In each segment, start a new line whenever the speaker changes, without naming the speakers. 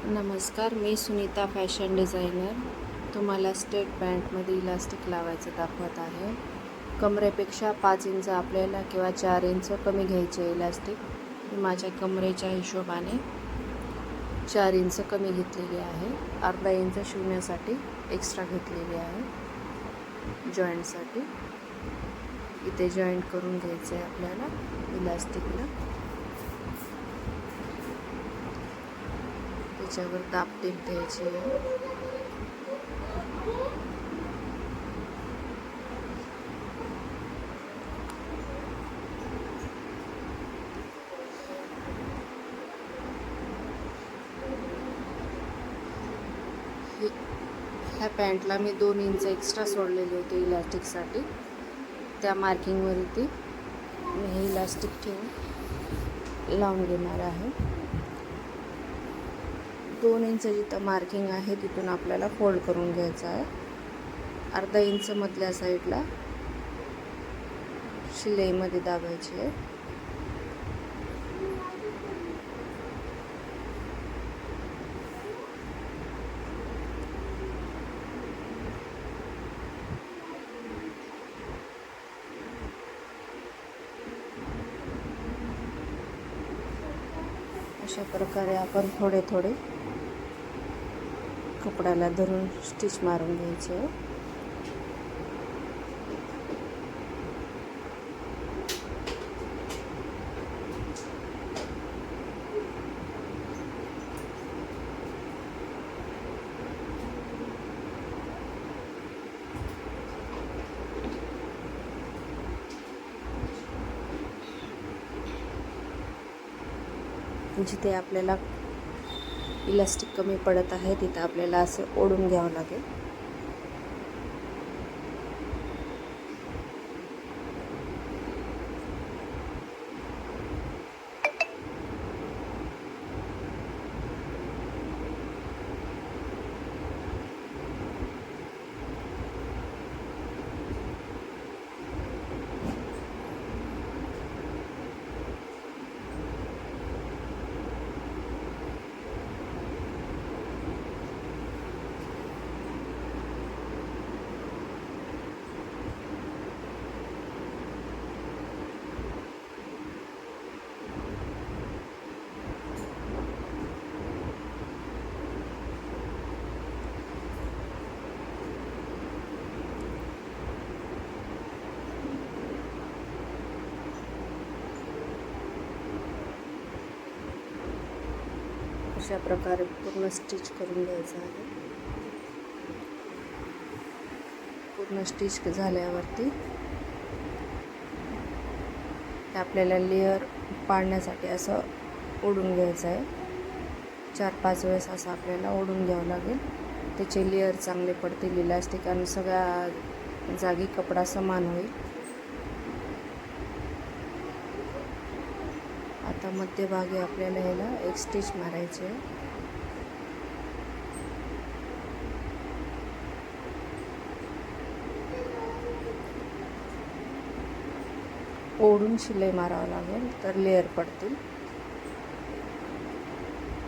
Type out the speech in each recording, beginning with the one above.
नमस्कार, मी Sunita fashion designer. तुम्हाला state पॅन्टमध्ये elastic लावायचं दाखवत आहे. कमरेपेक्षा 5 इंच आपल्याला किंवा 4 इंच कमी घ्यायचे इलास्टिक. मी माझ्या कमरेच्या हिशोबाने 4 इंच कमी घेतलेली आहे. अर्धा इंच शिवण्यासाठी एक्स्ट्रा घेतलेली आहे जॉईंटसाठी. इथे जॉईंट करून घ्यायचं आहे आपल्याला इलास्टिकला. त्याच्यावर दाब टीप द्यायची आहे. ह्या पॅन्टला मी 2 इंच एक्स्ट्रा सोडलेले होते इलास्टिकसाठी. त्या मार्किंगवरती मी हे इलास्टिक ठेवून लावून घेणार आहे. 2 इंच जिथं मार्किंग आहे तिथून आपल्याला फोल्ड करून घ्यायचं आहे. अर्धा इंच मधल्या साईडला शिलाईमध्ये दाबायची आहे. अशा प्रकारे आपण थोडे थोडे कपड्याला धरून स्टिच मारून घ्यायचे आहे. जिथे आपल्याला इलास्टिक कमी पडत आहे तिथे आपल्याला असं ओढून घ्यावं लागेल. अशा प्रकारे पूर्ण स्टिच करून घ्यायचं आहे. पूर्ण स्टिच झाल्यावरती आपल्याला लेअर पाडण्यासाठी असं ओढून घ्यायचं आहे. 4-5 वेळेस असं आपल्याला ओढून घ्यावं लागेल. त्याचे लेअर चांगले पडतील इलास्टिक आणि सगळ्या जागी कपडा समान होईल. आता मध्यभागी आपल्याला ह्याला एक स्टिच मारायचे आहे. ओढून शिलाई मारावं लागेल तर लेअर पडतील.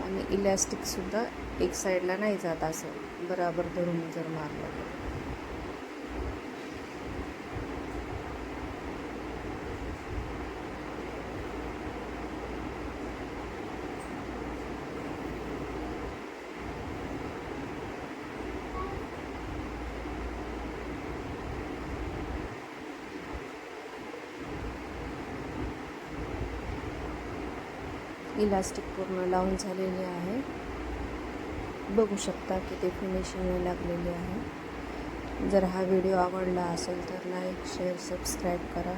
आणि इलास्टिक सुद्धा एक साईडला नाही जात, असं बराबर धरून जर मारलं. इलास्टिक पूर्ण लावून झालेले आहे. बघू शकता किती फिनिशिंग लागलेली आहे. जर हा व्हिडिओ आवडला असेल तर लाईक, शेअर, सबस्क्राईब करा.